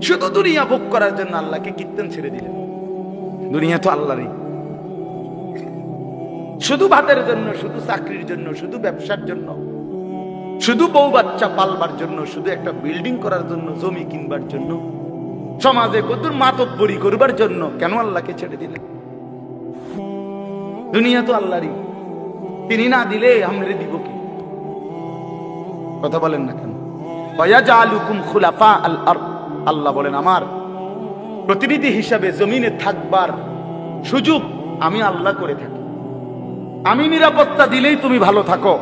শুধু দুনিয়া ভোগ করার জন্য আল্লাহকে কীর্তন ছেড়ে দিলেন। দুনিয়া তো আল্লাহরই। শুধু ভাতের জন্য, শুধু চাকরির জন্য, শুধু ব্যবসার জন্য, শুধু বউ বাচ্চা পালবার জন্য, শুধু একটা বিল্ডিং করার জন্য, জমি কিনবার জন্য, সমাজে কতর মাতব্বরি করবার জন্য কেন আল্লাহকে ছেড়ে দিলেন? দুনিয়া তো আল্লাহরই, তিনি না দিলে আমরা দিব কি? কথা বলেন না কেন? ওয়ায়াজআলুকুম খুলাফা আল আরদ, আল্লাহ বলেন আমার প্রতিনিধি হিসাবে জমিনে থাকবার সুযোগ আমি আল্লাহ করে থাকি। আমি নিরাপত্তা দিলেই তুমি ভালো থাকো,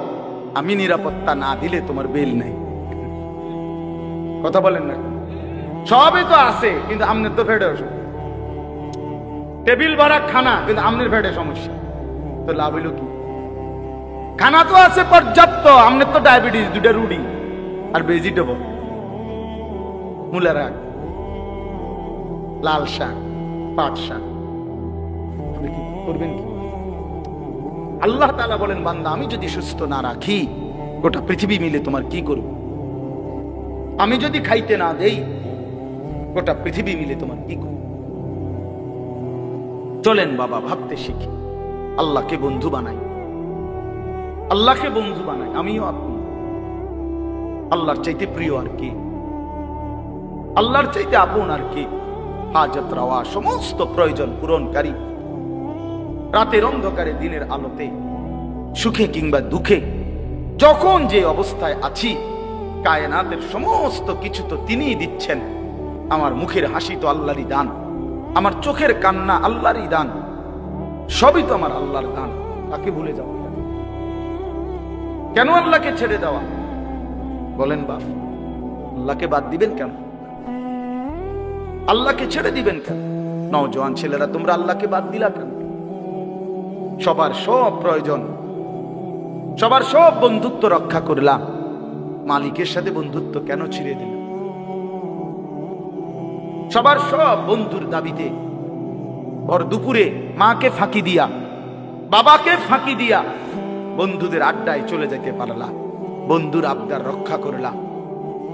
আমি নিরাপত্তা না দিলে তোমার বেল নাই। কথা বলেন না? সবই তো আছে, কিন্তু আমনের তো ফেটে অসুখ, টেবিল ভরা খানা, কিন্তু আমনের ফেটে সমস্যা, তো লাভ হইল কি? খানা তো আছে পর্যাপ্ত, আমনের তো ডায়াবেটিস, দুটা রুটি আর ভেজিটেবল, মূলা শাক, লাল শাক, পাট শাক, করবেন কি? আল্লাহ তাআলা বলেন বান্দা আমি যদি সুস্থ না রাখি গোটা পৃথিবী মিলে তোমার কি করব? আমি যদি খাইতে না দেই গোটা পৃথিবী মিলে তোমার কি করব? চলেন বাবা ভাবতে শিখি, আল্লাহকে বন্ধু বানাই, আল্লাহকে বন্ধু বানাই। আমিও আপনি আল্লাহর চাইতে প্রিয় আর কি? আল্লাহর চাইতে আপন আর কি? হাজত রাওয়া সমস্ত প্রয়োজন পূরণকারী, রাতের অন্ধকারে দিনের আলোতে, সুখে কিংবা দুঃখে, যখন যে অবস্থায় আছি, কায়নাতের সমস্ত কিছু তো তিনিই দিচ্ছেন। আমার মুখের হাসি তো আল্লাহরই দান, আমার চোখের কান্না আল্লাহরই দান, সবই তো আমার আল্লাহর দান। তাকে ভুলে যাওয়া কেন? আল্লাহকে ছেড়ে দেওয়া? বলেন বাপ, আল্লাহকে বাদ দিবেন কেন? আল্লাহকে ছেড়ে দিবেন কেন? নওজোয়ান ছেলেরা তোমরা আল্লাহকে বাদ দিলা কেন? সবার সব প্রয়োজন, সবার সব বন্ধুত্ব রক্ষা করলাম, মালিকের সাথে বন্ধুত্ব কেন ছিঁড়ে দিল? সবার সব বন্ধুর দাবিতে ভর দুপুরে মাকে ফাঁকি দিয়া, বাবাকে ফাঁকি দিয়া বন্ধুদের আড্ডায় চলে যেতে পারলাম, বন্ধুর আবদার রক্ষা করলাম।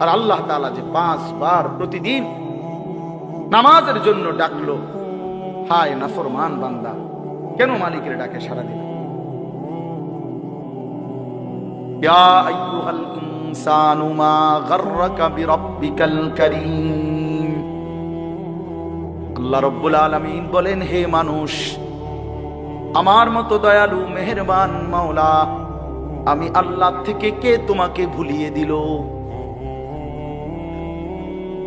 আর আল্লাহ তাআলা যে 5 বার প্রতিদিন নামাজের জন্য ডাকলো, হায় নাফরমান বান্দা, কেন মালিকের ডাকে সাড়া দিল? ইয়া আইয়ুহাল ইনসানু মা গাররাকা বিরাব্বিকাল কারীম। আল্লাহ রাব্বুল আলামিন বলেন, হে মানুষ, আমার মতো দয়ালু মেহেরবান মাওলা আমি আল্লাহ থেকে কে তোমাকে ভুলিয়ে দিল?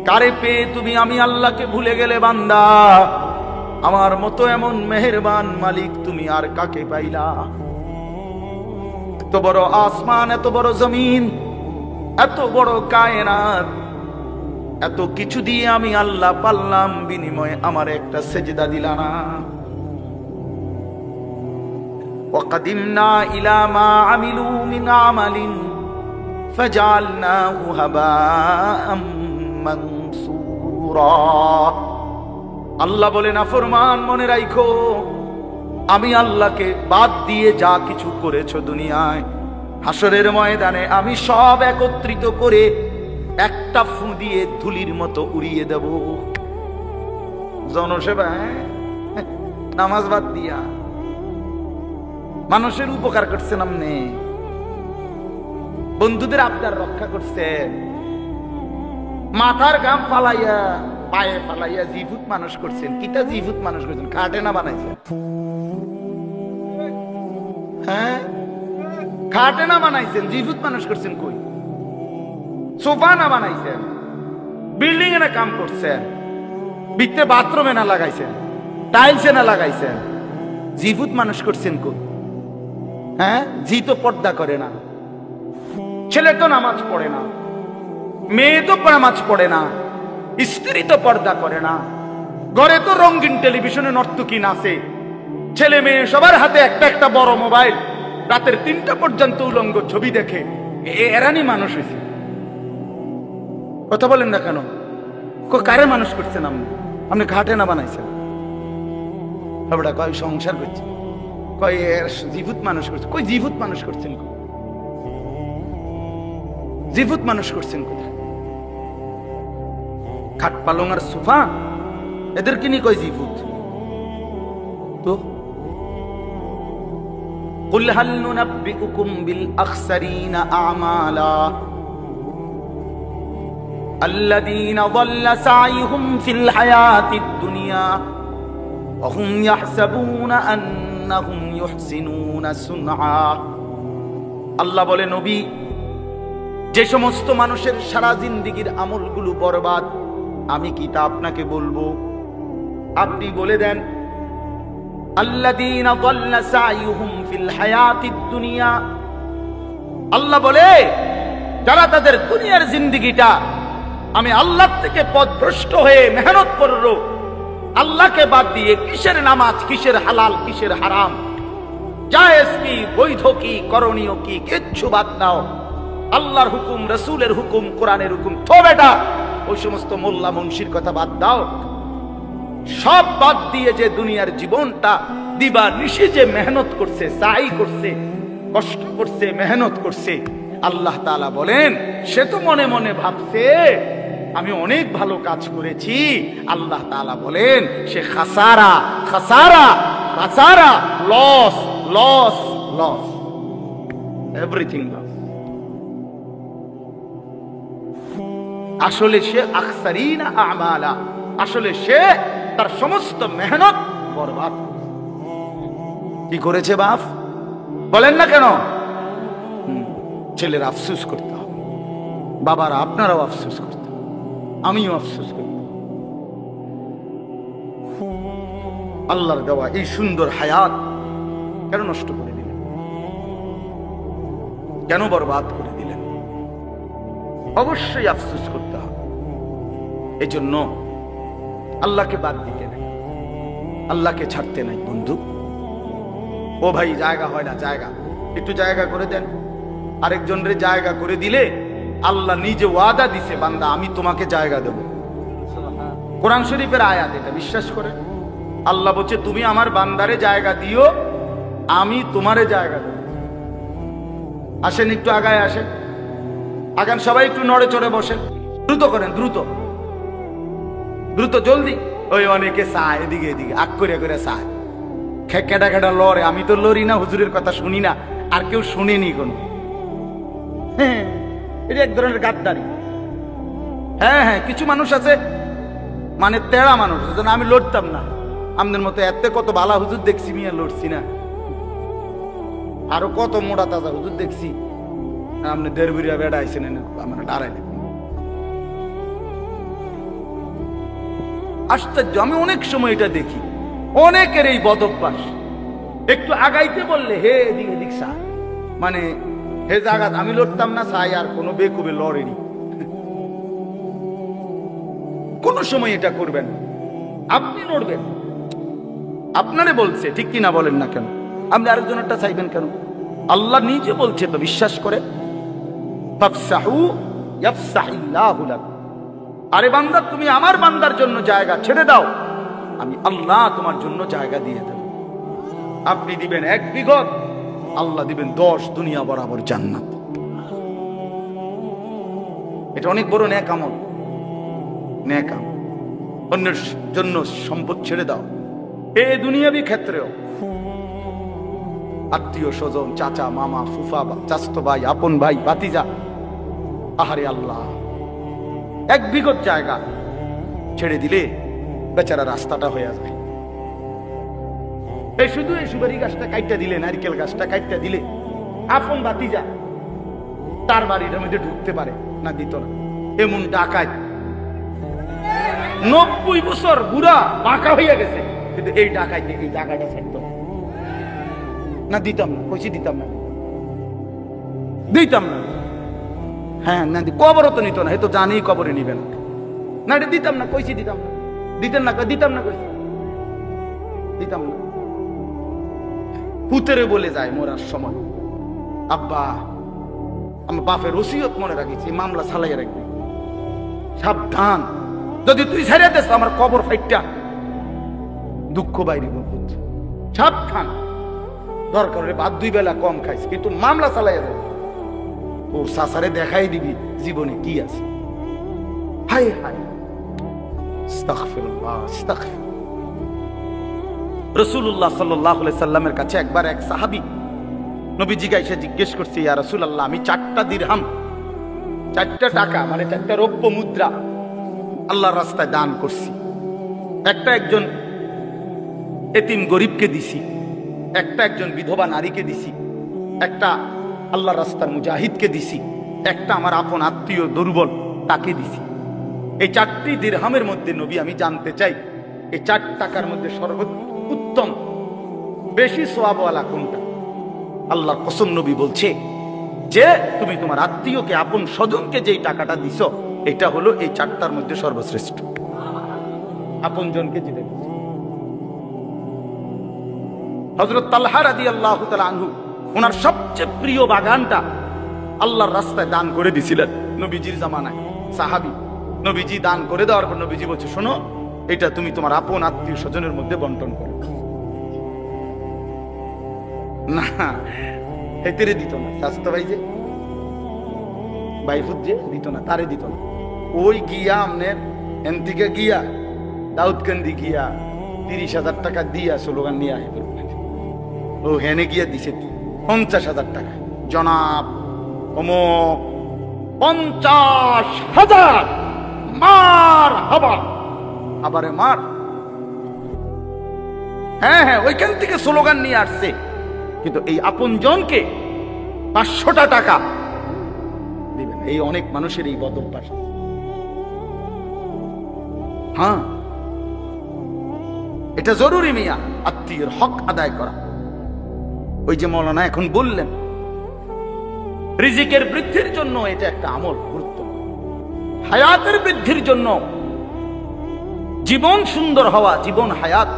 কারে পেয়ে তুমি আমি আল্লাহকে ভুলে গেলে বান্দা? আমার মতো এমন মেহেরবান মালিক তুমি আর কাকে পাইলা? এত বড় আসমান, এত বড় জমিন, এত বড় কায়নাত, এত কিছু দিয়ে আমি আল্লাহ পাল্লাম, বিনিময়ে আমার একটা সেজদা দিলা না। وقدمنا إلى ما عملوا من عمل فجعلناه هباء منثورا। আল্লাহ বলেন, নাফরমান মনে রাখো, আমি আল্লাহকে বাদ দিয়ে যা কিছু করেছো দুনিয়ায়, হাসরের ময়দানে আমি সব একত্রিত করে একটা ফু দিয়ে ধুলির মতো উড়িয়ে দেব। জনসেবা, নামাজ বাদ দিয়া মানুষের উপকার করছেন, আপনি বন্ধুদের আবদার রক্ষা করছেন, মাথার ঘাম ফালাইয়া পায়ে ফালাইয়া জিভুত মানুষ করছেন। কিটা জিভুত মানুষ করছেন? খাটে না বানাইছেন? হ্যাঁ, খাটে না বানাইছেন, জিভুত মানুষ করছেন। কই সোফা না বানাইছেন, বিল্ডিং এ না কাম করছেন, ভিতরে বাথরুমে না লাগাইছেন, টাইলসে না লাগাইছেন, জিভুত মানুষ করছেন। কই? হ্যাঁ, জি তো পর্দা করে না, ছেলে তো নামাজ পড়ে না, মেয়ে তো নামাজ পড়ে না, স্ত্রী তো পর্দা করে না, ঘরে তো রঙিন টেলিভিশনে নর্তকী নাচে, ছেলে মেয়ে সবার হাতে একটা একটা বড় মোবাইল, রাতের 3টা পর্যন্ত উলঙ্গ ছবি দেখে। এরানি মানুষ হয়েছে? কথা বলেন না কেন? কারে মানুষ করছেন আপনি? আপনি ঘাটে না বানাইছেন? আমরা কয় সংসার করছি, কয় জীবুত মানুষ করছে। কই জীবুত মানুষ করছেন? জীবুত মানুষ করছেন কোথায়? খাট পালং আর সোফা এদেরকে নিয়ে কয় জিফুত। তো কুল হাল নুনাব্বিউকুম বিল আখসারিনা আমালা আল্লাযীনা যাল্লা সাইয়ুহুম ফিল হায়াতিদ দুনিয়া ওয়া হুম ইয়াহসাবুনা আন্নাহুম ইউহসিনুনা সুনআ। আল্লাহ বলে, নবী, যে সমস্ত মানুষের সারা জিন্দেগীর আমলগুলো বরবাদ, আমি কি তা আপনাকে বলবো? আপনি বলে দেন, আল্লাযীনা যাল্লা সাইয়ুহুম ফিল হায়াতিদ দুনিয়া। আল্লাহ বলে, যারা তাদের দুনিয়ার জিন্দেগিটা আমি আল্লাহ থেকে পথভ্রষ্ট হয়ে মেহনত করলো, আল্লাহকে বাদ দিয়ে কিসের নামাজ, কিসের হালাল, কিসের হারাম, জায়েজ কি, বৈধ কি, করণীয় কি, কিচ্ছু বাদ দাও, আল্লাহর হুকুম, রাসূলের হুকুম, কোরআনের হুকুম, তো বেটা ওই সমস্ত মোল্লা মুন্সির কথা বাদ দাও, সব বাদ দিয়ে যে দুনিয়ার জীবনটা দিবা নিশি যে মেহনত করছে, সাই করছে, কষ্ট করছে, মেহনত করছে, আল্লাহ তাআলা বলেন সে তো মনে মনে ভাবছে আমি অনেক ভালো কাজ করেছি। আল্লাহ তাআলা বলেন সে খাসারা, খাসারা, খাসারা, loss, loss, loss, everything loss. আসলে সে আখসারিনা আমালা, আসলে সে তার সমস্ত মেহনত বরবাদ। কি করেছে বাপ? বলেন না কেন? ছেলের আফসোস করতে হবে, বাবারা আপনারাও আফসোস করতে হবে, আমিও আফসোস করতে হবে। আল্লাহর দেওয়া এই সুন্দর হায়াত কেন নষ্ট করে দিলেন? কেন বরবাদ করে দিলেন? অবশ্যই আফসোস করতে হবে। এই জন্য আল্লাহকে বাদ দিতে নাই, আল্লাহকে ছাড়তে নাই। বন্ধু ও ভাই, জায়গা হয় না, জায়গা একটু জায়গা করে দেন। আরেকজনের জায়গা করে দিলে আল্লাহ নিজে ওয়াদা দিছে, বান্দা আমি তোমাকে জায়গা দেব। কোরআন শরীফের আয়াত, এটা বিশ্বাস করে আল্লাহ বলছে তুমি আমার বান্দারে জায়গা দিও, আমি তোমারে জায়গা দেব। আসেন একটু আগায় আসেন, আগান সবাই একটু নড়ে চড়ে বসেন, দ্রুত করেন, দ্রুত দ্রুত, জলদি। ওই অনেকে চায় এদিকে এদিকে আগ করে করে চায়, খেটা খেটা লড়ে। আমি তো লড়ি না, হুজুরের কথা শুনি না, আর কেউ শুনেনি কোনো। হ্যাঁ, এটা এক ধরনের গাদ্দারি। হ্যাঁ হ্যাঁ, কিছু মানুষ আছে মানে তেড়া মানুষ, আমি লড়তাম না। আমাদের মতো এত কত বালা হুজুর দেখছি, মিয়া লড়ছি না। আরো কত মোটা তাজা হুজুর দেখছি, আপনি দেড় বিড়িয়া বেড়া আইসেন, আমরা দাঁড়াই না। আশ্চর্য, আমি অনেক সময় এটা দেখি, অনেকের এই বদ অভ্যাস। একটু আগাইতে বললে হে এদিকে এদিক সা, মানে হে জাগাত আমি লড়তাম না, সাই আর কোনো বেকুবে লড়েনি। কোন সময় এটা করবেন, আপনি লড়বেন, আপনারে বলছে, ঠিক কিনা বলেন না কেন? আপনি আরেকজনেরটা চাইবেন কেন? আল্লাহ নিজে বলছে তো, বিশ্বাস করে। ফাফসাহু ইয়াফসাহিল্লাহু লাক। আরে বান্দা, তুমি আমার বান্দার জন্য জায়গা ছেড়ে দাও, আমি আল্লাহ তোমার জন্য জায়গা দিয়ে দেব। আপনি দিবেন 1 বিঘত, আল্লাহ দিবেন 10 দুনিয়া বরাবর জান্নাত। এটা অনেক বড় নেক আমল, নেক আমল। অন্যের জন্য সম্পদ ছেড়ে দাও, এই দুনিয়াবি ক্ষেত্রেও। আত্মীয় স্বজন, চাচা, মামা, ফুফা, চাচতো ভাই, আপন ভাই, ভাতিজা, আহারে আল্লাহ, 1 বিঘত জায়গা ছেড়ে দিলে বেচারা রাস্তাটা হয়ে যায়। এই শুধু এই সুপারি গাছটা কাইটটা দিলে, নারকেল গাছটা কাইটটা দিলে, আপন ভাতিজা তার বাড়ির মধ্যে ঢুকতে পারে না, দিত না। এমন ডাকাত 90 বছর বুড়া বাঁকা হইয়া গেছে, কিন্তু এই ডাকাত এই জায়গাটা ছাড়তো না, দিতাম না, কইছি দিতাম না, দিতাম না। হ্যাঁ না, কবরও তো নিত না, এ তো জানেই কবরে নিবে না, না এটা দিতাম না, কইছি দিতাম না, দিতেন না, দিতাম না, কইছি দিতাম না। পুতেরে বলে যায় মরার সময়, আব্বা আমার বাপের ওসিয়ত মনে রাখিছি, মামলা চালাইয়া রাখবি, সাবধান, যদি তুই ছেড়ে দেস আমার কবর ফাইটটা দুঃখ বাইরে, সাবধান। দরকার হলে ভাত 2 বেলা কম খাইস, কিন্তু মামলা চালাইয়া দেবে, ওর সাসারে দেখাই দিবি জীবনে কি আছে। হাই হাই, আস্তাগফিরুল্লাহ, আস্তাগফির। রাসূলুল্লাহ সাল্লাল্লাহু আলাইহি সাল্লামের কাছে একবার এক সাহাবী নবীজি এসে জিজ্ঞেস করছে, ইয়া রাসূলুল্লাহ, আমি 4টা দিরহাম, 4টা টাকা মানে 4টা রৌপ্য মুদ্রা আল্লাহর রাস্তায় দান করছি। একটা একজন এতিম গরিবকে দিছি, একটা একজন বিধবা নারীকে দিছি, একটা আল্লাহর রাস্তার মুজাহিদকে দিছি, একটা আমার আপন আত্মীয় দুর্বল তাকে দিছি। এই 4টি দিরহামের মধ্যে নবী আমি জানতে চাই, এই 4 টাকার মধ্যে সর্বোত্তম বেশি সওয়াবওয়ালা কোনটা? আল্লাহর কসম, নবী বলছে যে তুমি তোমার আত্মীয়কে, আপন স্বজনকে যেই টাকাটা দিছো, এটা হলো এই 4টার মধ্যে সর্বশ্রেষ্ঠ। আপন জনকে যেটা দিছো। হযরত তালহা রাদিয়াল্লাহু তাআলা আনহু ওনার সবচেয়ে প্রিয় বাগানটা আল্লাহর রাস্তায় দান করে দিছিলেন নবীজির জামানায়। সাহাবী, নবীজি দান করে দেওয়ার পর নবীজি বলছে, শোনো, এটা তুমি তোমার আপন আত্মীয় স্বজনের মধ্যে বন্টন করো। না, হেতেরে দিত না, স্বাস্থ্য ভাই যে বাইফুত যে দিত না, তারে দিত না। ওই গিয়া আমনের এনতিকে গিয়া দাউদকান্দি গিয়া 30,000 টাকা দিয়া স্লোগান নিয়ে আয়, ও হেনে গিয়া দিছে 50,000 টাকা। জনাব অমুক 50,000 মার হাবা, আবারে মার। হ্যাঁ হ্যাঁ, ওইখান থেকে স্লোগান নিয়ে আসছে। কিন্তু এই আপন জনকে 500টা টাকা দিবেন, এই অনেক মানুষের এই বদ অভ্যাস। হ্যাঁ, এটা জরুরি মিয়া, আত্মীয়ের হক আদায় করা। ওই যে মৌলানা এখন বললেন, রিজিকের বৃদ্ধির জন্য এটা একটা আমল গুরুত্ব, হায়াতের বৃদ্ধির জন্য, জীবন সুন্দর হওয়া, জীবন হায়াত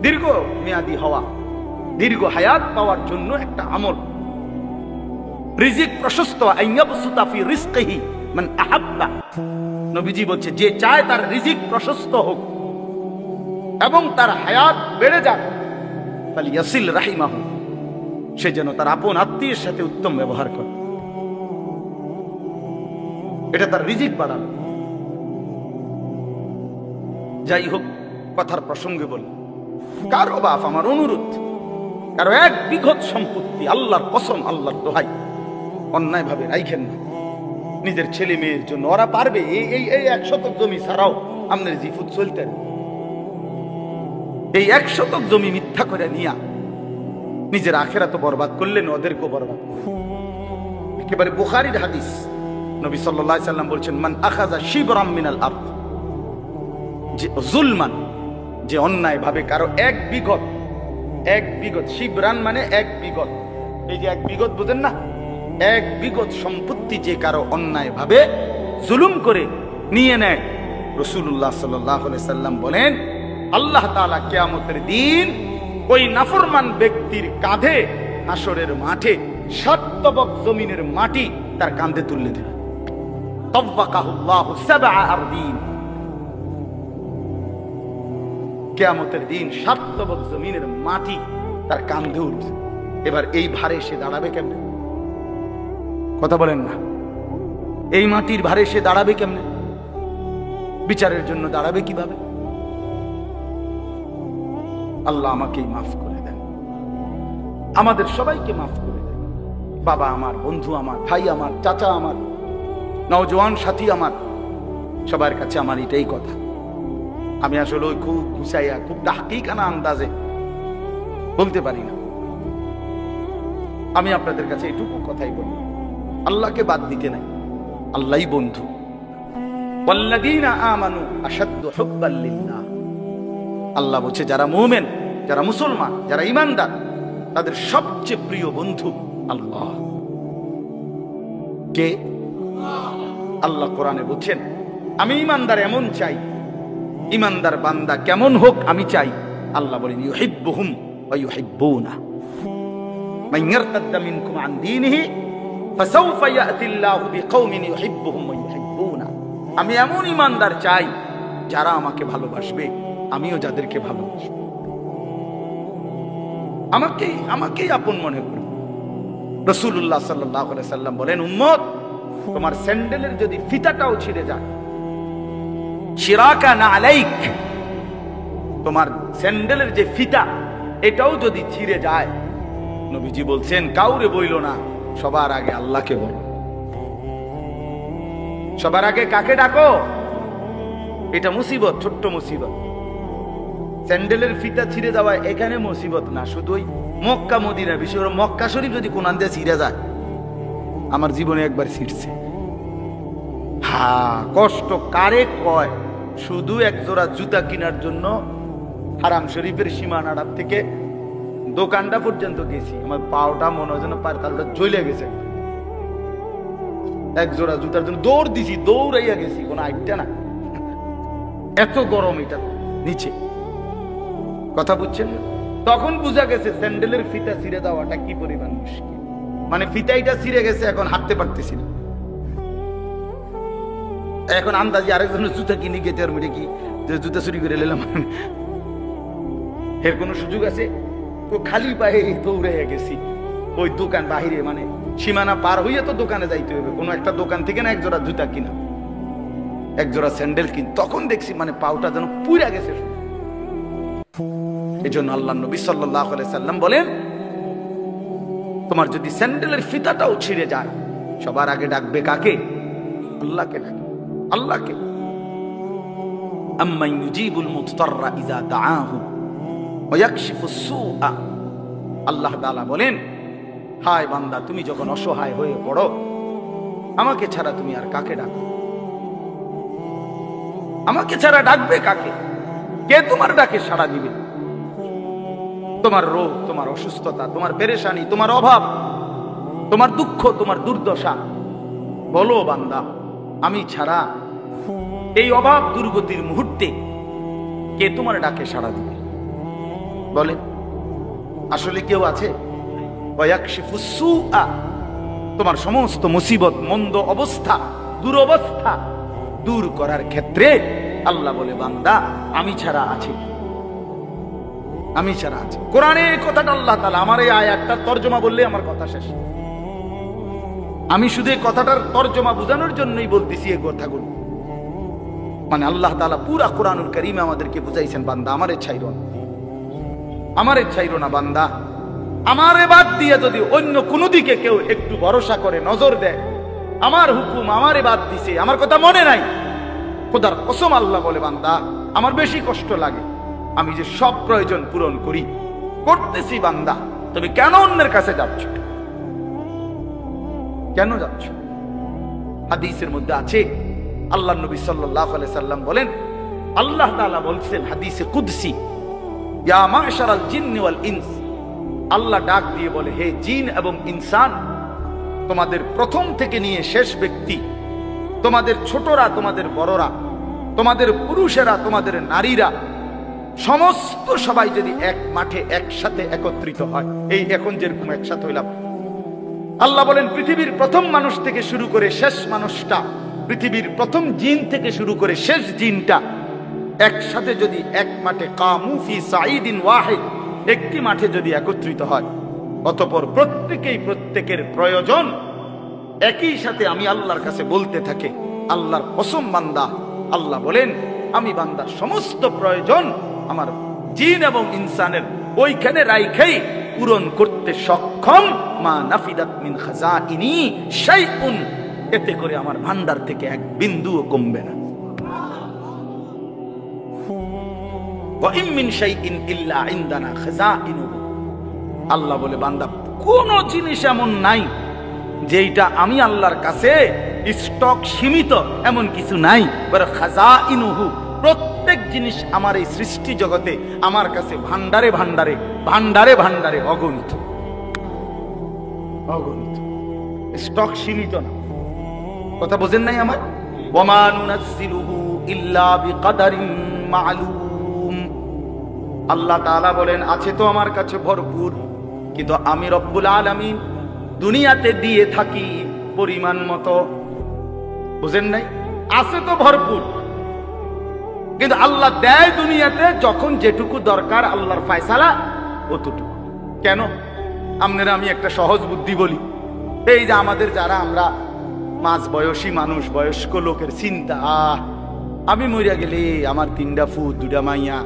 দীর্ঘ মেয়াদী হওয়া, দীর্ঘ হায়াত পাওয়ার জন্য একটা আমল। রিজিক প্রশস্ত, আইয়াবসুতা ফি রিজকিহি মান আহাব্বা। নবীজি বলছে, যে চায় তার রিজিক প্রশস্ত হোক এবং তার হায়াত বেড়ে যাক, ফালিয়াসিল রাহিমাহু, সে যেন তার আপন আত্মীয়ের সাথে উত্তম ব্যবহার করে। এটা তার রিজিক বাড়াবে। যাই হোক, কথার প্রসঙ্গে বলি, কারো বাপ, আমার অনুরোধ, কারো 1 বিঘত সম্পত্তি, আল্লাহর কসম, আল্লাহর দোহাই, অন্যায় ভাবে রাইখেন না নিজের ছেলে মেয়ের জন্য। ওরা পারবে, এই 1 শতক জমি ছাড়াও আপনার জিফুত চলতেন। এই 1 শতক জমি মিথ্যা করে নিয়া নিজের আখিরাত বরবাদ করলেন, ওদেরকেও বরবাদ করলেন। একেবারে বুখারীর হাদিস, নবী সাল্লাল্লাহু আলাইহি সাল্লাম বলছেন, মান আখাযা শিবরাম মিনাল আরদ, যে জুলমান, যে অন্যায় ভাবে কারো 1 বিঘত, 1 বিঘত, শিবরান মানে 1 বিঘত, এই যে 1 বিঘত বুঝেন না, 1 বিঘত সম্পত্তি যে কারো অন্যায় ভাবে জুলুম করে নিয়ে নেয়, রাসূলুল্লাহ সাল্লাল্লাহু আলাইহি সাল্লাম বলেন, আল্লাহ তাআলা কিয়ামতের দিন ওই নাফরমান ব্যক্তির কাঁধে হাসরের মাঠে 7 তবক জমিনের মাটি তার কাঁধে তুলে দেবে। তাওয়াকাহুল্লাহু 7 আরদিন, কিয়ামতের দিন 7 তবক জমিনের মাটি তার কাঁধে উঠবে। এবার এই ভারে সে দাঁড়াবে কেমনে? কথা বলেন না, এই মাটির ভারে সে দাঁড়াবে কেমনে? বিচারের জন্য দাঁড়াবে কিভাবে? আল্লাহ আমাকেই মাফ করে দেন, আমাদের সবাইকে মাফ করে দেন। বাবা আমার, বন্ধু আমার, ভাই আমার, চাচা আমার, নওজোয়ান সাথী আমার, সবার কাছে আমার এটাই কথা। আমি আসলে ওই খুব গুছাইয়া, খুব তাহকিকানা আন্দাজে বলতে পারি না। আমি আপনাদের কাছে এইটুকু কথাই বলি, আল্লাহকে বাদ দিতে নাই, আল্লাহই বন্ধু। ওয়াল্লাযীনা আমানু আশাদ্দু হুব্বাল লিল্লাহ, আল্লাহ বলছে যারা মুমিন, যারা মুসলমান, যারা ঈমানদার, তাদের সবচেয়ে প্রিয় বন্ধু আল্লাহ। কে? আল্লাহ কোরআনে বলছেন, আমি ঈমানদার এমন চাই, ঈমানদার বান্দা কেমন হোক আমি চাই। আল্লাহ বলেন, ইউহিব্বুহুম ওয়া ইউহিব্বুনা, মান ইয়ারতাদ্দা মিনকুম আন দীনিহি ফাসাউফা ইয়াতিল্লাহু বিকওমিন ইউহিব্বুহুম ওয়া ইউহিব্বুনা। আমি এমন ঈমানদার চাই যারা আমাকে ভালোবাসবে, আমিও যাদেরকে ভালোবাসবো। আমাকেই আপন মনে করবে। রাসূলুল্লাহ সাল্লাল্লাহু আলাইহি সাল্লাম বলেন, উম্মত, তোমার স্যান্ডেলের যদি ফিতাটাও ছিঁড়ে যায়, শিরাকা না আলাইক, তোমার স্যান্ডেলের যে ফিতা এটাও যদি ছিঁড়ে যায়, নবীজি বলছেন কাউরে বইল না, সবার আগে আল্লাহকে বলো। সবার আগে কাকে ডাকো? এটা মুসিবত, ছোট্ট মুসিবত। স্যান্ডেলের ফিতা ছিঁড়ে যাওয়া এখানে মুসিবত না, শুধুই মক্কা মদিনা, বিশেষ করে মক্কা শরীফ যদি কোনান দিয়ে ছিঁড়ে যায়, আমার জীবনে একবার ছিঁড়ছে। হ্যাঁ, কষ্ট কারে কয়? শুধু এক জোড়া জুতা কেনার জন্য হারাম শরীফের সীমানাটার থেকে দোকানটা পর্যন্ত গেছি, আমার পাওটা মনে হয় যেন পায়ের তালুটা জ্বলে গেছে। এক জোড়া জুতার জন্য দৌড় দিছি, দৌড়াইয়া গেছি, কোনো আইটা না, এত গরম এটা নিচে। কথা বুঝছেন? তখন বুঝা গেছে স্যান্ডেলের ফিতা ছিঁড়ে দেওয়াটা কি পরিমাণ মুশকিল। মানে ফিতাইটা ছিঁড়ে গেছে, এখন হাঁটতে পারতেছি না। এখন আন্দাজি আরেকজনের জুতা কিনে গেছে, আর মেরে কি জুতা চুরি করে নিলাম, এর কোনো সুযোগ আছে? তো খালি পায়ে দৌড়ে গেছি ওই দোকান বাহিরে, মানে সীমানা পার হইয়া তো দোকানে যাইতে হবে, কোনো একটা দোকান থেকে না এক জোড়া জুতা কিনা, এক জোড়া স্যান্ডেল কিন। তখন দেখছি মানে পাউটা যেন পুড়ে গেছে। এই জন্য আল্লাহ নবী সাল্লাল্লাহু আলাইহি সাল্লাম বলেন, তোমার যদি স্যান্ডেলের ফিতাটাও ছিঁড়ে যায়, সবার আগে ডাকবে কাকে? আল্লাহকে ডাকবে, আল্লাহকে। আম্মান ইউজিবুল মুদতাররা ইযা দাআহু ওয়া ইয়াকশিফুস সুআ, আল্লাহ তাআলা বলেন, হায় বান্দা, তুমি যখন অসহায় হয়ে পড়ো, আমাকে ছাড়া তুমি আর কাকে ডাকো? আমাকে ছাড়া ডাকবে কাকে? কে তোমার ডাকে সাড়া দিবে? তোমার রোগ, তোমার অসুস্থতা, তোমার পেরেশানি, তোমার অভাব, তোমার দুঃখ, তোমার দুর্দশা, বলো বান্দা, আমি ছাড়া এই অভাব দুর্গতির মুহূর্তে কে তোমার ডাকে সাড়া দিবে? বলে আসলে কেউ আছে? ওয়ায়াকশিফুস সুআ, তোমার সমস্ত মুসিবত, মন্দ অবস্থা, দুরবস্থা দূর করার ক্ষেত্রে আল্লাহ বলে, বান্দা আমি ছাড়া আছে, আমি ছাড়া আছে। কোরআনে কথাটা আল্লাহ তাআলা, আমার এই আয়াতটার তরজমা বললে আমার কথা শেষ। আমি শুধু এই কথাটার তরজমা বোঝানোর জন্যই বলতেছি এই কথাগুলো। মানে আল্লাহ তাআলা পুরা কোরআনুল কারীমে আমাদেরকে বুঝাইছেন, বান্দা আমারে ছাইরো না, আমারে ছাইরো না বান্দা। আমারে বাদ দিয়ে যদি অন্য কোনো দিকে কেউ একটু ভরসা করে, নজর দেয়, আমার হুকুম আমারে বাদ দিছে, আমার কথা মনে নাই, খোদার কসম আল্লাহ বলে, বান্দা আমার বেশি কষ্ট লাগে। আমি যে সব প্রয়োজন পূরণ করি, করতেছি বান্দা, তুমি কেন অন্যের কাছে যাচ্ছ? কেন যাচ্ছ? হাদিসের মধ্যে আছে, আল্লাহ নবী সাল্লাল্লাহু আলাইহি সাল্লাম বলেন, আল্লাহ তাআলা বলছেন হাদিসে কুদসি, ইয়া মাশারাল জিন্নি ওয়াল ইনস, আল্লাহ ডাক দিয়ে বলে, হে জিন এবং ইনসান, তোমাদের প্রথম থেকে নিয়ে শেষ ব্যক্তি, তোমাদের ছোটরা, তোমাদের বড়রা, তোমাদের পুরুষেরা, তোমাদের নারীরা, সমস্ত সবাই যদি এক মাঠে একসাথে একত্রিত হয়, এই এখন যেরকম একসাথে হইলাম, আল্লাহ বলেন পৃথিবীর প্রথম মানুষ থেকে শুরু করে শেষ মানুষটা, পৃথিবীর প্রথম জিন থেকে শুরু করে শেষ জিনটা একসাথে যদি এক মাঠে, কামু ফি সাঈদিন ওয়াহিদ, একটি মাঠে যদি একত্রিত হয়, অতঃপর প্রত্যেকেই প্রত্যেকের প্রয়োজন একই সাথে আমি আল্লাহর কাছে বলতে থাকে, আল্লাহর কসম বান্দা, আল্লাহ বলেন আমি বান্দার সমস্ত প্রয়োজন আমার জিন এবং ইনসানের ওইখানে রাইখাই পূরণ করতে সক্ষম। মা নাফিদাত মিন খাজাইনি শাইউন, এতে করে আমার ভান্ডার থেকে এক বিন্দুও কমবে না। ওয়া ইম মিন শাইইন ইল্লা ইনদানা খাজাইনুহু, আল্লাহ বলে বান্দা কোন জিনিস এমন নাই যেটা আমি আল্লাহর কাছে স্টক সীমিত, এমন কিছু নাই। বলে খাজাইনুহু, প্রত্যেক জিনিস আমার এই সৃষ্টি জগতে আমার কাছে ভান্ডারে ভান্ডারে ভান্ডারে ভান্ডারে অগণিত, অগণিত, স্টক সীমিত না। কথা বোঝেন নাই আমার? ওয়ামা নুনাজ্জিলুহু ইল্লা বিকাদারিন মা'লুম, আল্লাহ তাআলা বলেন আছে তো আমার কাছে ভরপুর, কিন্তু আমি রব্বুল আলামিন দুনিয়াতে দিয়ে থাকি পরিমাণ মতো। বুঝেন নাই? আছে তো ভরপুর, কিন্তু আল্লাহ দেয় দুনিয়াতে যখন যেটুকু দরকার, আল্লাহর ফয়সালা অতটুকু। কেন? আপনারা আমি একটা সহজ বুদ্ধি বলি, এই যে আমাদের যারা আমরা মাঝ বয়সী মানুষ, বয়স্ক লোকের চিন্তা, আমি মরিয়া গেলে আমার 3টা ফুট 2টা মাইয়া,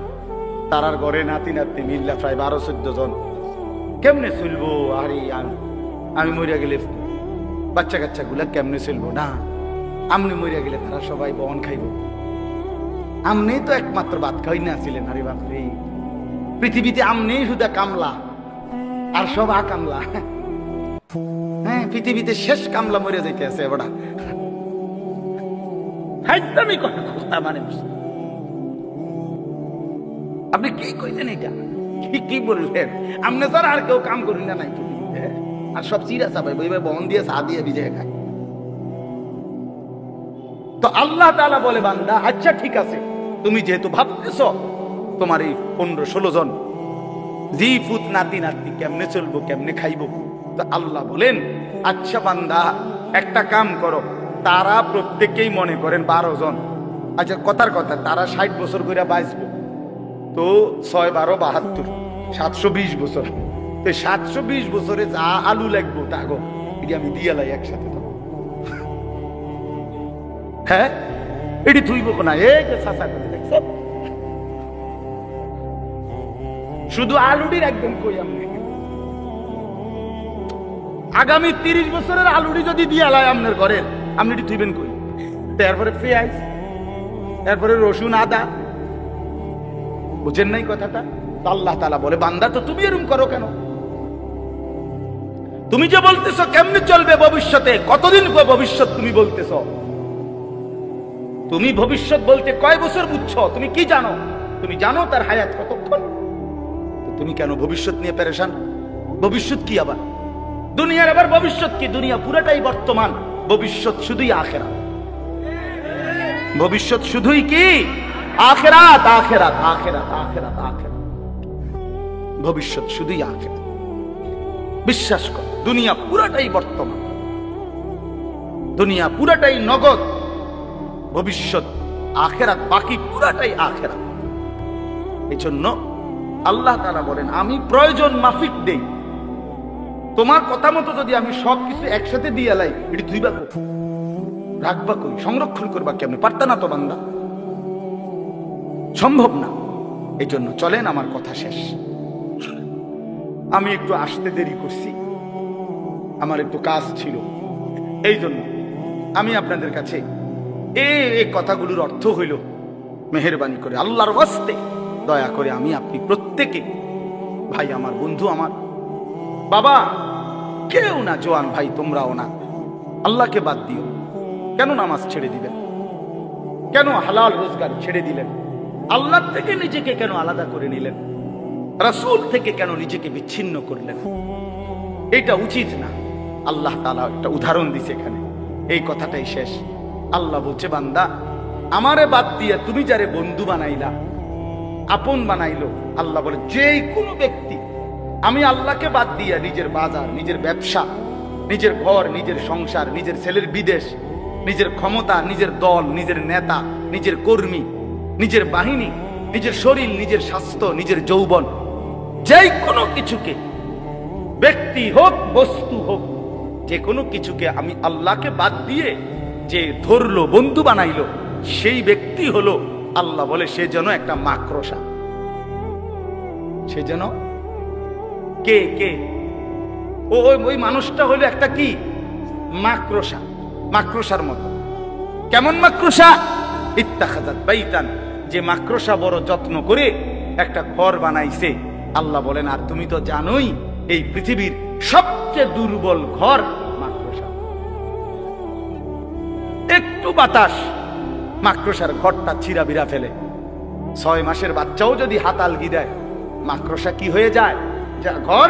তারার ঘরে নাতি নাতনি মিল্লা প্রায় 12-14 জন, কেমনে চলবো? আরে আমি মরিয়া গেলে বাচ্চা কাচ্চা গুলা কেমনে চলবো? না, আমনি মরিয়া গেলে তারা সবাই বন খাইব। আমনি তো একমাত্র ভাত খাই না ছিলেন। আরে বাপরে, পৃথিবীতে আমনি শুধু কামলা, আর সব কামলা। হ্যাঁ, পৃথিবীতে শেষ কামলা মরে যাইতে আছে এবার। মানে আপনি কি কইলেন? এটা কি বললেন? আমনে স্যার আর কেউ কাম করি না নাই পৃথিবীতে, আর সব চিরা চাপাই বইবে বন দিয়ে চা দিয়ে ভিজে খায়। তো আল্লাহ তাআলা বলে, বান্দা আচ্ছা ঠিক আছে, তুমি যেহেতু ভাবতেছ তোমার এই 15-16 জন জি ফুত নাতি নাতি কেমনে চলবো, কেমনে খাইবো, তো আল্লাহ বলেন আচ্ছা বান্দা একটা কাম করো, তারা প্রত্যেকেই মনে করেন 12 জন। আচ্ছা কথার কথা, তারা 60 বছর করে বাঁচবো, তো 6-12-72 720 বছর। তো 720 বছরে যা আলু লাগবো তা গো এটি আমি দিয়ে লাই একসাথে। তো হ্যাঁ, এটি তুইব না, এই যে চাচা করে দেখছ, শুধু আলুটি রাখবেন কই আপনি। আগামী 30 বছরের আলুটি যদি দিয়ে লাই আপনার ঘরের, আপনি এটি তুইবেন কই? তারপরে পেঁয়াজ, তারপরে রসুন আদা, বুঝেন নাই কথাটা? আল্লাহ তাআলা বলে, বান্দা তো তুমি এরকম করো কেন? তুমি যে বলতেছো কেমনে চলবে ভবিষ্যতে, কতদিন ভবিষ্যৎ তুমি বলতেছো? তুমি ভবিষ্যৎ বলতে কয় বছর বুঝছো? তুমি কি জানো? তুমি জানো তার হায়াত কতক্ষণ? তুমি কেন ভবিষ্যৎ নিয়ে পেরেশান? ভবিষ্যৎ কি আবার? দুনিয়ার আবার ভবিষ্যৎ কি? দুনিয়া পুরাটাই বর্তমান, ভবিষ্যৎ শুধুই আখিরাত। ভবিষ্যৎ শুধুই কি? আখিরাত, আখিরাত, আখিরাত, আখিরাত, আখিরাত। ভবিষ্যৎ শুধুই আখিরাত। বিশ্বাস কর, দুনিয়া পুরাটাই বর্তমান, দুনিয়া পুরাটাই নগদ, ভবিষ্যৎ আখিরাত, বাকি পুরাটাই আখিরাত। এজন্য আল্লাহ তাআলা বলেন, আমি প্রয়োজন মাফিক দেই। তোমার কথা মতো যদি আমি সবকিছু একসাথে দিয়ে লাই, এটি ধুইবা কই, রাখবা কই, সংরক্ষণ করবা কেমনে? পারতা না তো বান্দা, সম্ভব না। এই জন্য চলেন, আমার কথা শেষ। আমি একটু আসতে দেরি করছি, আমার একটু কাজ ছিল, এই জন্য আমি আপনাদের কাছে এই কথাগুলোর অর্থ হইল, মেহেরবানি করে আল্লাহর ওয়াস্তে দয়া করে আমি আপনি প্রত্যেকে, ভাই আমার, বন্ধু আমার, বাবা কেউ না, জোয়ান ভাই তোমরাও না, আল্লাহকে বাদ দিও। কেন নামাজ ছেড়ে দিবেন? কেন হালাল রোজগার ছেড়ে দিলেন? আল্লাহ থেকে নিজেকে কেন আলাদা করে নিলেন? রাসূল থেকে কেন নিজেকে বিচ্ছিন্ন করলেন? এটা উচিত না। আল্লাহ তাআলা একটা উদাহরণ দিছে এখানে, এই কথাটাই শেষ। আল্লাহ বলছে, বান্দা আমারে বাদ দিয়ে তুমি যারে বন্ধু বানাইলা, আপন বানাইলো, আল্লাহ বলে যে কোনো ব্যক্তি আমি আল্লাহকে বাদ দিয়া নিজের বাজার, নিজের ব্যবসা, নিজের ঘর, নিজের সংসার, নিজের ছেলের বিদেশ, নিজের ক্ষমতা, নিজের দল, নিজের নেতা, নিজের কর্মী, নিজের বাহিনী, নিজের শরীর, নিজের স্বাস্থ্য, নিজের যৌবন, যে কোনো কিছুকে, ব্যক্তি হোক বস্তু হোক, যে কোনো কিছুকে আমি আল্লাহকে বাদ দিয়ে যে ধরলো, বন্ধু বানাইলো, সেই ব্যক্তি হলো, আল্লাহ বলে সে যেন একটা মাকড়সা। সে যেন কে কে ওই মানুষটা হলো একটা কি? মাকড়সা, মাকড়সার মতো। কেমন মাকড়সা? ইত্তাখাযাত বাইতান, যে মাকড়সা বড় যত্ন করে একটা ঘর বানাইছে। আল্লাহ বলেন, আর তুমি তো জানোই এই পৃথিবীর সবচেয়ে দুর্বল ঘর মাকড়সা। একটু বাতাস মাকড়সার ঘরটা ছিঁড়াবিরা ফেলে। 6 মাসের বাচ্চাও যদি হাত আলগি দেয়, মাকড়সা কি হয়ে যায়? যা ঘর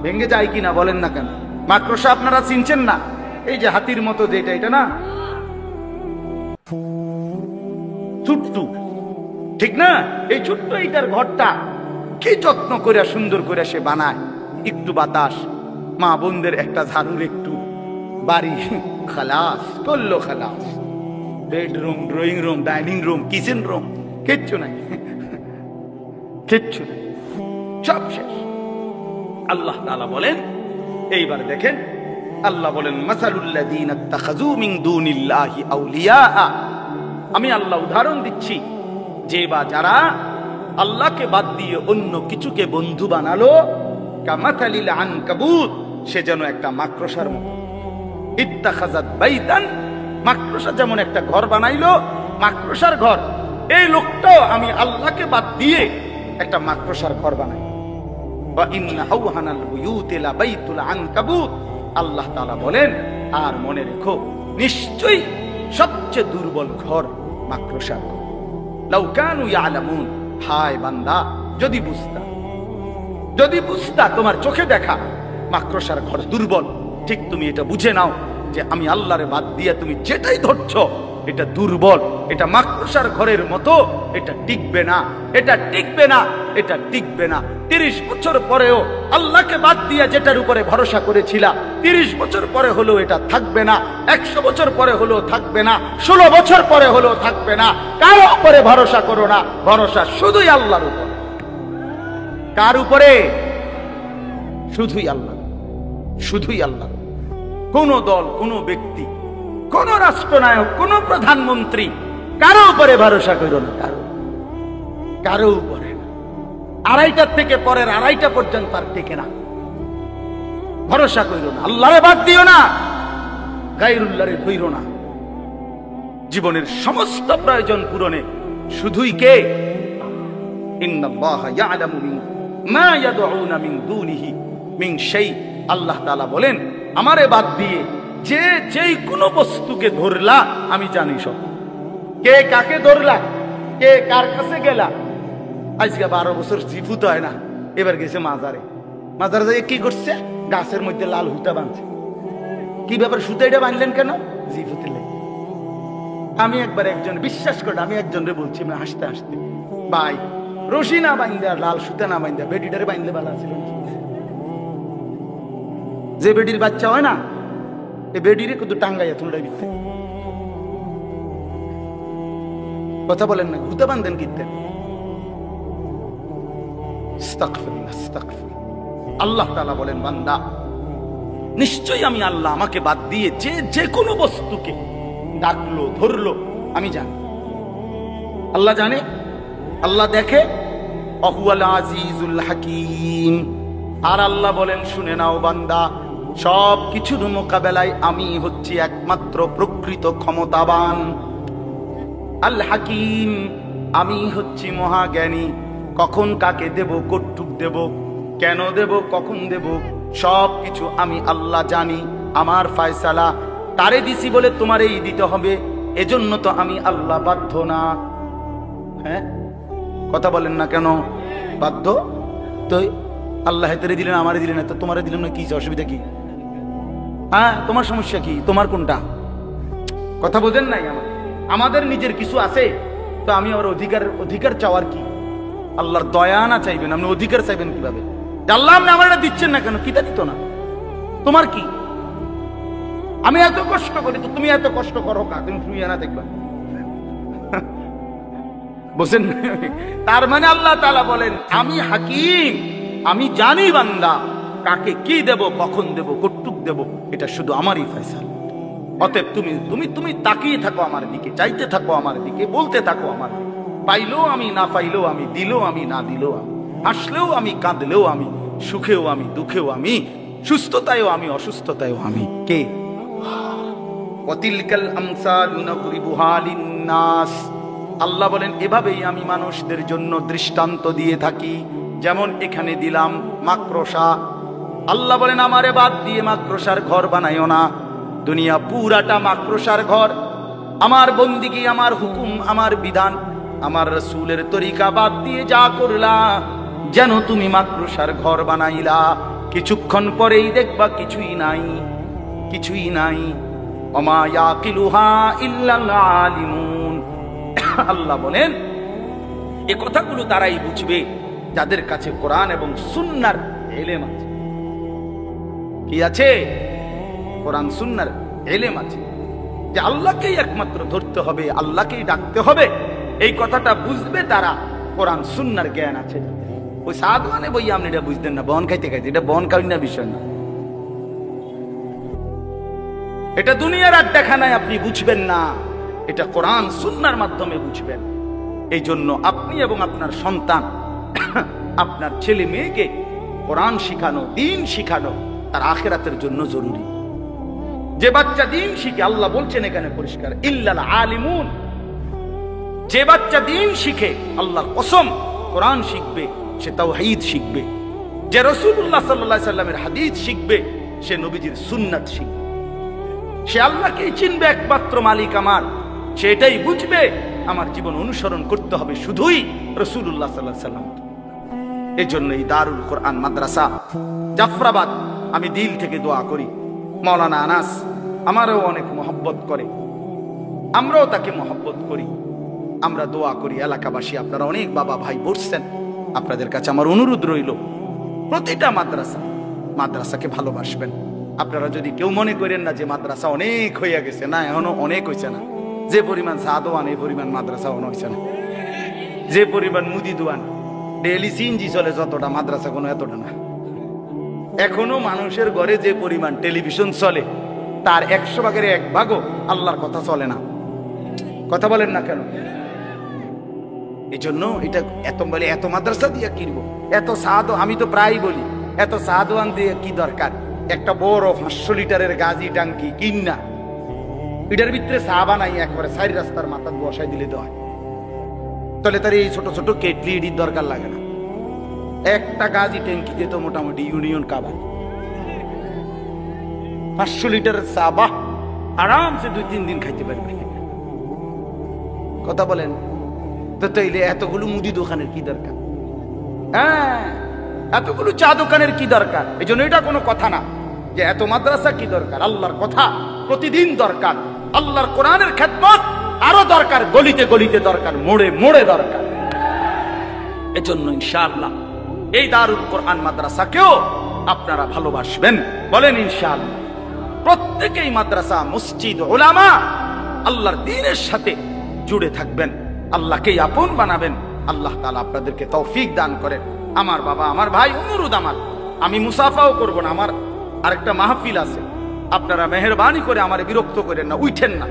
ভেঙে যায় কিনা বলেন না কেন? মাকড়সা আপনারা চিনছেন না? এই যে হাতির মতো যেটা, এটা না ছোট্ট, ঠিক না? এই ছোট্ট এইটার ঘরটা কি যত্ন করে সুন্দর করে সে বানায়। একটু বাতাস, মা বোনদের একটা ঝাড়ুর একটু বাড়ি, খালাস করলো, খালাস। Bedroom, drawing room, dining room, kitchen room, কিচ্ছু নাই, কিচ্ছু নাই, সব শেষ। আল্লাহ তাআলা বলেন, এইবার দেখেন, আল্লাহ বলেন, মাসালুল্লাযীনা ইত্তাখাযু মিন দুনিল্লাহি আউলিয়া আমি আল্লাহ উদাহরণ দিচ্ছি, যে বা যারা আল্লাহকে বাদ দিয়ে অন্য কিছুকে বন্ধু বানালো, কামাথালিল আনকাবুত, সে যেন একটা মাকড়সার মতো। ইত্তাখাযাত বাইতান, মাকড়সা যেমন একটা ঘর বানাইলো, মাকড়সার ঘর। এই লোকটাও আমি আল্লাহকে বাদ দিয়ে একটা মাকড়সার ঘর বানাই। ওয়া ইন্না আওহানাল বুয়ুতি লা বাইতুল আনকাবুত, আল্লাহ তাআলা বলেন, আর মনে রেখো নিশ্চয়ই সবচেয়ে দুর্বল ঘর মাকড়সার ঘর। লাউ কানু ইয়ালামুন, হায় বান্দা যদি বুঝতা, তোমার চোখে দেখা মাকড়সার ঘর দুর্বল, ঠিক তুমি এটা বুঝে নাও যে আমি আল্লাহরে বাদ দিয়ে তুমি যেটাই ধরছো এটা দুর্বল, এটা মাকড়সার ঘরের মতো, এটা টিকবে না, এটা টিকবে না, এটা টিকবে না। 30 বছর পরেও আল্লাহকে বাদ দিয়ে যেটার উপরে ভরসা করেছিলা, 30 বছর পরে হলো এটা থাকবে না, 100 বছর পরে হলো থাকবে না, 16 বছর পরে হলো থাকবে না। কারো উপরে ভরসা করো না, ভরসা শুধুই আল্লাহর উপর। কার উপরে? শুধুই আল্লাহ, শুধুই আল্লাহ। কোন দল, কোন ব্যক্তি, কোন রাষ্ট্রনায়ক, কোন প্রধানমন্ত্রী, কারো উপরে ভরসা করো না, কারো উপরে না। 2:30 থেকে পরের 2:30 পর্যন্ত আর টেকে না, ভরসা করো না, আল্লাহরে বাদ দিও না, গায়রুল্লাহরে ধইরো না। জীবনের সমস্ত প্রয়োজন পূরণে শুধুই কে? ইন্নাল্লাহা ইয়ালামু মা ইয়াদউনা মিন দুনিহি মিন শাই। আল্লাহ তাআলা বলেন, আমারে বাদ দিয়ে যেই কোনো বস্তুকে ধরলা আমি জানি সব। কে কাকে ধরলা, কে কার কাছে গেলা। আজকে 12 বছর জিফুত হয় না, এবার গেছে মাজারে। মাজারে যাই কি করছে? গাছের মধ্যে লাল হুতা বাঁধছে। কি ব্যাপার, সুতাইটা বাঁধলেন কেন? জিফুতে লেগে। আমি একবার একজন, বিশ্বাস করে আমি একজনরে বলছি, মানে হাসতে হাসতে, ভাই রশি না বাঁধা, লাল সুতা না বাঁধা, বেডিটারে বাঁধলে ভালো ছিল। যে বেডির বাচ্চা হয় না, এই বেডিরে কিন্তু টাঙ্গাইয়া তুলড়াই দিতে। কথা বলেন না, ঘুতে বান্ধেন কিনতেন। আল্লাহ তাআলা বলেন, বান্দা নিশ্চয়ই আমি আল্লাহ আমাকে বাদ দিয়ে যে কোনো বস্তুকে ডাকলো, ধরলো আমি জানি। আল্লাহ জানে, আল্লাহ দেখে। ওয়াহুয়াল আজিজুল হাকিম। আর আল্লাহ বলেন, শুনে নাও বান্দা, সব কিছুর মোকাবেলায় আমি হচ্ছি একমাত্র প্রকৃত ক্ষমতাবান। আল হাকিম, আমি হচ্ছি মহাজ্ঞানী। কখন কাকে দেব, কটুক দেব, কেন দেব, কখন দেব, সব কিছু আমি আল্লাহ জানি। আমার ফয়সালা তারে দিছি বলে তোমার এই দিতে হবে, এজন্য তো আমি আল্লাহ বাধ্য না। হ্যাঁ, কথা বলেন না কেন? বাধ্য তো। আল্লাহ হেতরে দিলেন, আমারে দিলেন না, তো তোমারে দিলেন না, কি অসুবিধা কি? হ্যাঁ, তোমার সমস্যা কি? তোমার কোনটা? কথা বোঝেন নাই? আমাদের নিজের কিছু আছে, তো আমি আমার অধিকার চাওয়ার কি? আল্লাহর দয়া না চাইবেন, আপনি অধিকার চাইবেন কিভাবে? আল্লাহ আপনি আমার দিচ্ছেন না কেন? কিটা দিত না? তোমার কি? আমি এত কষ্ট করি, তো তুমি এত কষ্ট করো কা? তুমি শুয়ে না দেখবা, বুঝেন? তার মানে আল্লাহ তাআলা বলেন, আমি হাকিম, আমি জানি বান্দা কাকে কি দেব, কখন দেব, কটুক দেব, এটা শুধু আমারই ফয়সালা। অতএব তুমি তাকিয়ে থাকো আমার দিকে, চাইতে থাকো আমার দিকে, বলতে থাকো আমার দিকে। পাইলেও আমি, না পাইলেও আমি, দিলেও আমি, না দিলেও আমি, হাসলেও আমি, কাঁদলেও আমি, সুখেও আমি, দুঃখেও আমি, সুস্থতায়ও আমি, অসুস্থতায়ও আমি। কে? ওয়াতিলকাল আমসালু নাদরিবুহা লিন্নাস। আল্লাহ বলেন, এভাবেই আমি মানুষদের জন্য দৃষ্টান্ত দিয়ে থাকি। যেমন এখানে দিলাম মাকড়সা। আল্লাহ বলেন, আমারে বাদ দিয়ে মাকড়সার ঘর বানাইও না। দুনিয়া পুরাটা মাকড়সার ঘর। আমার বন্দিগি, আমার হুকুম, আমার বিধান, আমার রাসূলের তরিকা বাদ দিয়ে যা করলা, যেন তুমি মাকড়সার ঘর বানাইলা। কিছুক্ষণ পরেই দেখবা কিছুই নাই, কিছুই নাই। ওমা ইয়াকিলুহা ইল্লাল আলিমুন। আল্লাহ বলেন, এই কথাগুলো তারাই বুঝবে যাদের কাছে কোরআন এবং সুন্নাহর ইলম আছে। কি আছে? কোরআন সুন্নাহর ইলম আছে, যে আল্লাহকেই একমাত্র ধরতে হবে, আল্লাহকেই ডাকতে হবে। এই কথাটা বুঝবে তারা, কোরআন সুন্নাহর জ্ঞান আছে। ওই সাধুয়ানে বই আপনি এটা বুঝতেন না, বন খাইতে খাইতে, এটা বন খাই না বিষয় না। এটা দুনিয়ার আর দেখা নাই, আপনি বুঝবেন না। এটা কোরআন সুন্নাহর মাধ্যমে বুঝবেন। এই জন্য আপনি এবং আপনার সন্তান, আপনার ছেলে মেয়েকে কোরআন শিখানো, দ্বীন শিখানো তার আখিরাতের জন্য জরুরি। যে বাচ্চা দ্বীন শিখে, আল্লাহ বলছেন এখানে পরিষ্কার, ইল্লাল আলিমুন, যে বাচ্চা দ্বীন শিখে, আল্লাহর কসম কোরআন শিখবে, সে তাওহীদ শিখবে। যে রাসূলুল্লাহ সাল্লাল্লাহু আলাইহি সাল্লামের হাদিস শিখবে, সে নবীজির সুন্নাত শিখবে। সে আল্লাহকেই চিনবে একমাত্র মালিক আমার, সে এটাই বুঝবে আমার জীবন অনুসরণ করতে হবে শুধুই রাসূলুল্লাহ সাল্লাল্লাহু আলাইহি সাল্লাম। এই জন্য এই দারুল কোরআন মাদ্রাসা জাফরাবাদ, আমি দিল থেকে দোয়া করি, মাওলানা আনাস আমারও অনেক মহব্বত করে, আমরাও তাকে মহব্বত করি। আমরা দোয়া করি এলাকাবাসী, আপনারা অনেক বাবা ভাই বসছেন, আপনাদের কাছে আমার অনুরোধ রইল প্রতিটা মাদ্রাসাকে ভালোবাসবেন। আপনারা যদি কেউ মনে করেন না যে মাদ্রাসা অনেক হইয়া গেছে, না, এখনো অনেক হয়েছে না। যে পরিমাণ সাদওয়ান, এই পরিমাণ মাদ্রাসা অনেক হয়েছে না। যে পরিমাণ মুদি দোয়ান, ডেইলি সিএনজি চলে যতটা, মাদ্রাসা কোনো এতটা না। এখনো মানুষের ঘরে যে পরিমাণ টেলিভিশন চলে, তার 100 ভাগের 1 ভাগও আল্লাহর কথা চলে না। কথা বলেন না কেন? এই জন্য এটা এত বলে, এত মাদ্রাসা দিয়ে কিনবো, এত সাদ, আমি তো প্রায় বলি এত সাদওয়ান দিয়ে কি দরকার? একটা বড় 500 লিটারের গাজি টাঙ্কি কিন না, এটার ভিতরে চা বানাই একবারে 4 রাস্তার মাথা বসাই দিলে দেওয়া, তাহলে তার এই ছোট ছোট কেটলি এটির দরকার লাগে না। একটা গাজি ট্যাঙ্কিতে তো মোটামুটি ইউনিয়ন কাবার 500 লিটারের চা, বাহ, আরামসে 2-3 দিন খাইতে পারবে। কথা বলেন তো, তাইলে এতগুলো মুদি দোকানের কি দরকার? হ্যাঁ, এতগুলো চা দোকানের কি দরকার? এই জন্য এটা কোনো কথা না যে এত মাদ্রাসা কি দরকার। আল্লাহর কথা প্রতিদিন দরকার, আল্লাহর কোরআনের খেদমত আরো দরকার, গলিতে গলিতে দরকার, মোড়ে মোড়ে দরকার। এজন্য ইনশাআল্লাহ এই দারুল কোরআন মাদ্রাসাকেও আপনারা ভালোবাসবেন, বলেন ইনশাআল্লাহ। প্রত্যেকেই মাদ্রাসা, মসজিদ, উলামা, আল্লাহর দ্বীনের সাথে জুড়ে থাকবেন, আল্লাহকেই আপন বানাবেন। আল্লাহ তাআলা আপনাদেরকে তৌফিক দান করেন। আমার বাবা, আমার ভাই, অনুরোধ আমার, আমি মুসাফাও করব না, আমার আরেকটা মাহফিল আছে, আপনারা মেহেরবানি করে আমার বিরক্ত করেন না, উঠেন না।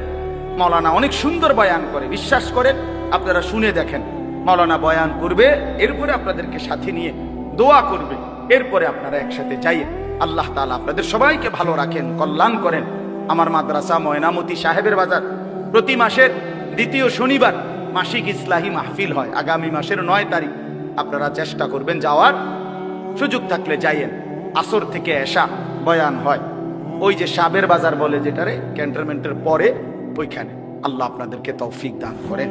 মাওলানা অনেক সুন্দর বয়ান করে, বিশ্বাস করেন, আপনারা শুনে দেখেন। মাওলানা বয়ান করবে, এরপরে আপনাদেরকে সাথে নিয়ে দোয়া করবে, এরপরে আপনারা একসাথে যাইয়েন। আল্লাহ তাআলা আপনাদের সবাইকে ভালো রাখেন, কল্যাণ করেন। আমার মাদ্রাসা ময়নামতি সাহেবের বাজার প্রতি মাসের 2য় শনিবার মাসিক ইসলাহি মাহফিল হয়। আগামী মাসের 9 তারিখ আপনারা চেষ্টা করবেন যাওয়ার, সুযোগ থাকলে যাইয়েন। আসর থেকে এশা বয়ান হয়, ওই যে সাবের বাজার বলে যেটারে, ক্যান্টনমেন্টের পরে ওইখানে। আল্লাহ আপনাদেরকে তৌফিক দান করেন।